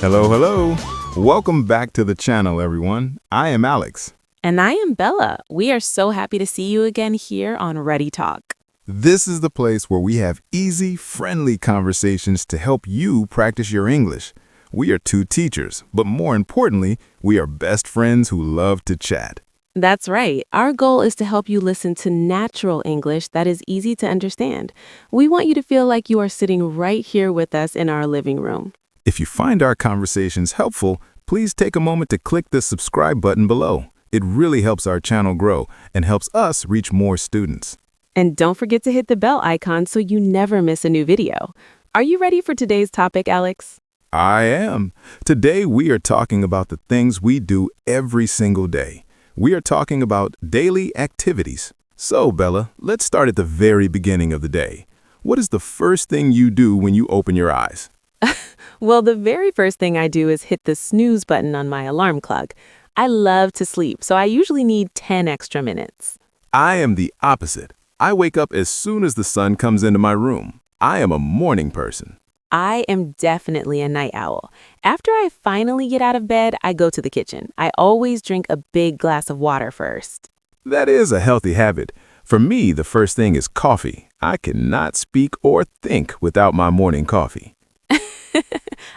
Hello, hello. Welcome back to the channel, everyone. I am Alex. And I am Bella. We are so happy to see you again here on Ready Talk. This is the place where we have easy, friendly conversations to help you practice your English. We are two teachers, but more importantly, we are best friends who love to chat. That's right. Our goal is to help you listen to natural English that is easy to understand. We want you to feel like you are sitting right here with us in our living room. If you find our conversations helpful, please take a moment to click the subscribe button below. It really helps our channel grow and helps us reach more students. And don't forget to hit the bell icon so you never miss a new video. Are you ready for today's topic, Alex? I am. Today we are talking about the things we do every single day. We are talking about daily activities. So, Bella, let's start at the very beginning of the day. What is the first thing you do when you open your eyes? Well, the very first thing I do is hit the snooze button on my alarm clock. I love to sleep, so I usually need 10 extra minutes. I am the opposite. I wake up as soon as the sun comes into my room. I am a morning person. I am definitely a night owl. After I finally get out of bed, I go to the kitchen. I always drink a big glass of water first. That is a healthy habit. For me, the first thing is coffee. I cannot speak or think without my morning coffee.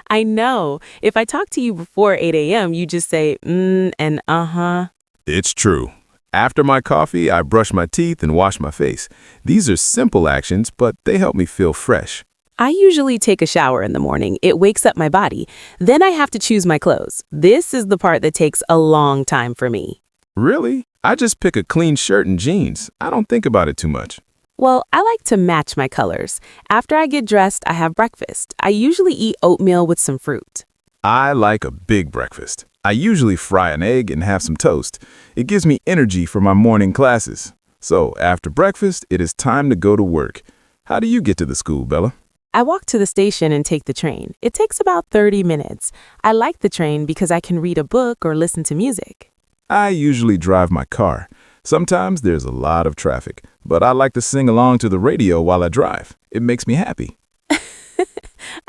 I know. If I talk to you before 8 a.m., you just say, and uh-huh. It's true. After my coffee, I brush my teeth and wash my face. These are simple actions, but they help me feel fresh. I usually take a shower in the morning. It wakes up my body. Then I have to choose my clothes. This is the part that takes a long time for me. Really? I just pick a clean shirt and jeans. I don't think about it too much. Well, I like to match my colors. After I get dressed, I have breakfast. I usually eat oatmeal with some fruit. I like a big breakfast. I usually fry an egg and have some toast. It gives me energy for my morning classes. So after breakfast, it is time to go to work. How do you get to the school, Bella? I walk to the station and take the train. It takes about 30 minutes. I like the train because I can read a book or listen to music. I usually drive my car. Sometimes there's a lot of traffic, but I like to sing along to the radio while I drive. It makes me happy.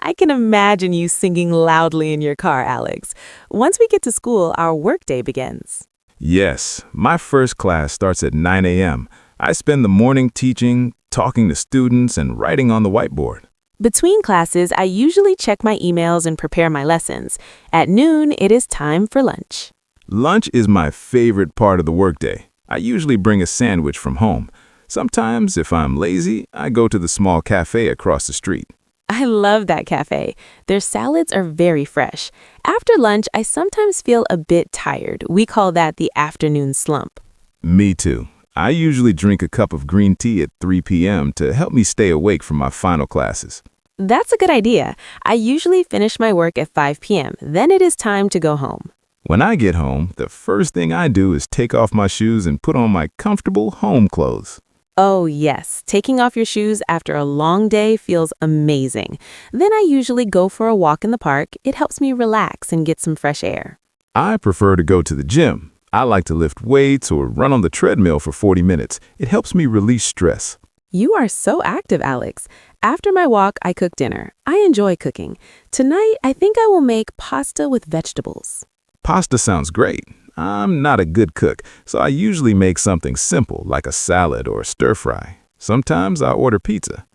I can imagine you singing loudly in your car, Alex. Once we get to school, our workday begins. Yes, my first class starts at 9 a.m. I spend the morning teaching, talking to students, and writing on the whiteboard. Between classes, I usually check my emails and prepare my lessons. At noon, it is time for lunch. Lunch is my favorite part of the workday. I usually bring a sandwich from home. Sometimes, if I'm lazy, I go to the small cafe across the street. I love that cafe. Their salads are very fresh. After lunch, I sometimes feel a bit tired. We call that the afternoon slump. Me too. I usually drink a cup of green tea at 3 p.m. to help me stay awake for my final classes. That's a good idea. I usually finish my work at 5 p.m. Then it is time to go home. When I get home, the first thing I do is take off my shoes and put on my comfortable home clothes. Oh, yes. Taking off your shoes after a long day feels amazing. Then I usually go for a walk in the park. It helps me relax and get some fresh air. I prefer to go to the gym. I like to lift weights or run on the treadmill for 40 minutes. It helps me release stress. You are so active, Alex. After my walk, I cook dinner. I enjoy cooking. Tonight, I think I will make pasta with vegetables. Pasta sounds great. I'm not a good cook, so I usually make something simple like a salad or stir-fry. Sometimes I order pizza.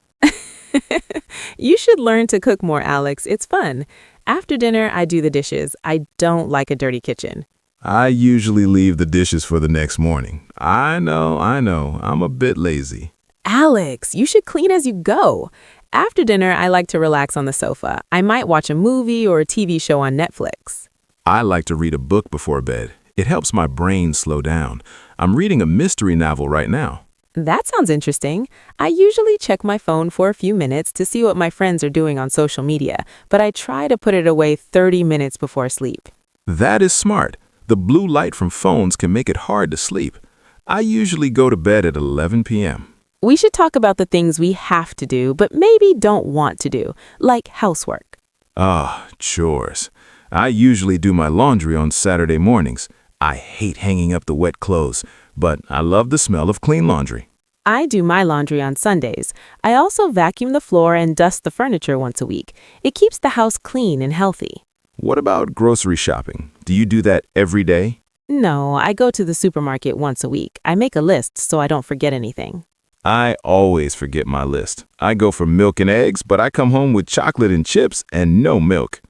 You should learn to cook more, Alex. It's fun. After dinner, I do the dishes. I don't like a dirty kitchen. I usually leave the dishes for the next morning. I know, I'm a bit lazy. Alex, you should clean as you go. After dinner, I like to relax on the sofa. I might watch a movie or a TV show on Netflix. I like to read a book before bed. It helps my brain slow down. I'm reading a mystery novel right now. That sounds interesting. I usually check my phone for a few minutes to see what my friends are doing on social media, but I try to put it away 30 minutes before sleep. That is smart. The blue light from phones can make it hard to sleep. I usually go to bed at 11 p.m. We should talk about the things we have to do, but maybe don't want to do, like housework. Chores. I usually do my laundry on Saturday mornings. I hate hanging up the wet clothes, but I love the smell of clean laundry. I do my laundry on Sundays. I also vacuum the floor and dust the furniture once a week. It keeps the house clean and healthy. What about grocery shopping? Do you do that every day? No, I go to the supermarket once a week. I make a list so I don't forget anything. I always forget my list. I go for milk and eggs, but I come home with chocolate and chips and no milk.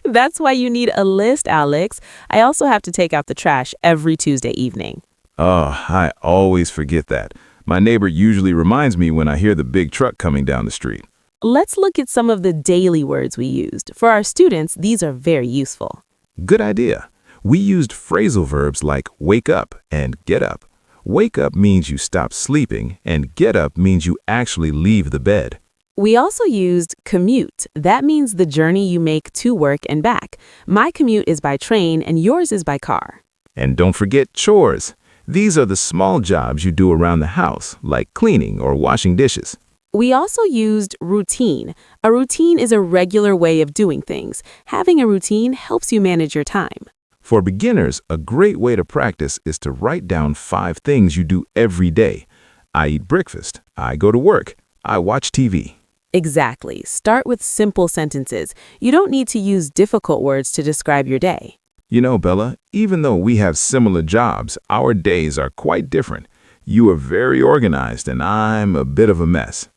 That's why you need a list, Alex. I also have to take out the trash every Tuesday evening. Oh, I always forget that. My neighbor usually reminds me when I hear the big truck coming down the street. Let's look at some of the daily words we used. For our students, these are very useful. Good idea. We used phrasal verbs like wake up and get up. Wake up means you stop sleeping, and get up means you actually leave the bed. We also used commute. That means the journey you make to work and back. My commute is by train and yours is by car. And don't forget chores. These are the small jobs you do around the house, like cleaning or washing dishes. We also used routine. A routine is a regular way of doing things. Having a routine helps you manage your time. For beginners, a great way to practice is to write down 5 things you do every day. I eat breakfast. I go to work. I watch TV. Exactly. Start with simple sentences. You don't need to use difficult words to describe your day. You know, Bella, even though we have similar jobs, our days are quite different. You are very organized and I'm a bit of a mess.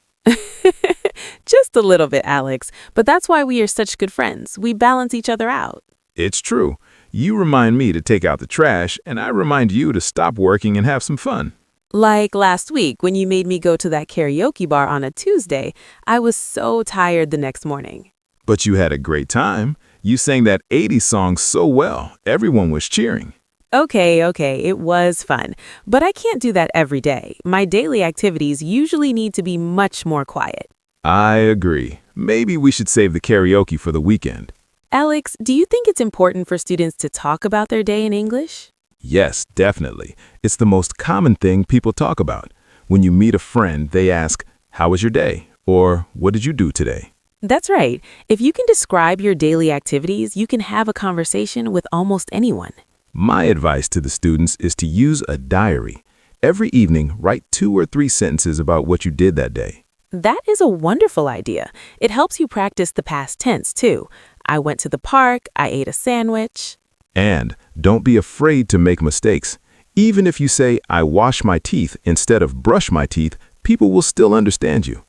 Just a little bit, Alex. But that's why we are such good friends. We balance each other out. It's true. You remind me to take out the trash, and I remind you to stop working and have some fun. Like last week when you made me go to that karaoke bar on a Tuesday, I was so tired the next morning. But you had a great time. You sang that 80s song so well. Everyone was cheering. Okay, it was fun. But I can't do that every day. My daily activities usually need to be much more quiet. I agree. Maybe we should save the karaoke for the weekend. Alex, do you think it's important for students to talk about their day in English? Yes, definitely. It's the most common thing people talk about. When you meet a friend, they ask, "How was your day?" or "What did you do today?" That's right. If you can describe your daily activities, you can have a conversation with almost anyone. My advice to the students is to use a diary. Every evening, write 2 or 3 sentences about what you did that day. That is a wonderful idea. It helps you practice the past tense, too. I went to the park, I ate a sandwich. And don't be afraid to make mistakes. Even if you say, "I wash my teeth" instead of "brush my teeth," people will still understand you.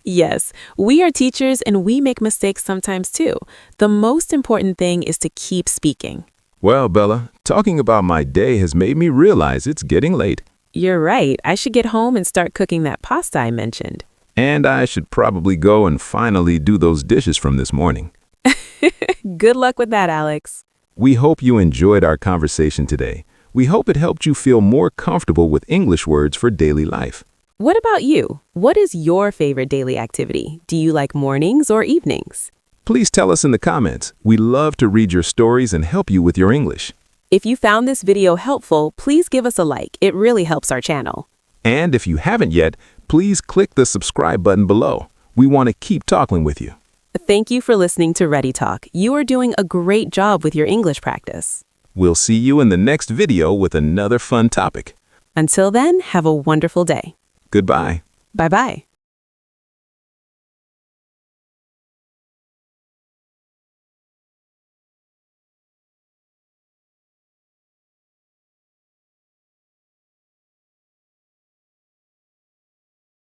Yes, we are teachers and we make mistakes sometimes, too. The most important thing is to keep speaking. Well, Bella, talking about my day has made me realize it's getting late. You're right. I should get home and start cooking that pasta I mentioned. And I should probably go and finally do those dishes from this morning. Good luck with that, Alex. We hope you enjoyed our conversation today. We hope it helped you feel more comfortable with English words for daily life. What about you? What is your favorite daily activity? Do you like mornings or evenings? Please tell us in the comments. We love to read your stories and help you with your English. If you found this video helpful, please give us a like. It really helps our channel. And if you haven't yet, please click the subscribe button below. We want to keep talking with you. Thank you for listening to Ready Talk. You are doing a great job with your English practice. We'll see you in the next video with another fun topic. Until then, have a wonderful day. Goodbye. Bye-bye.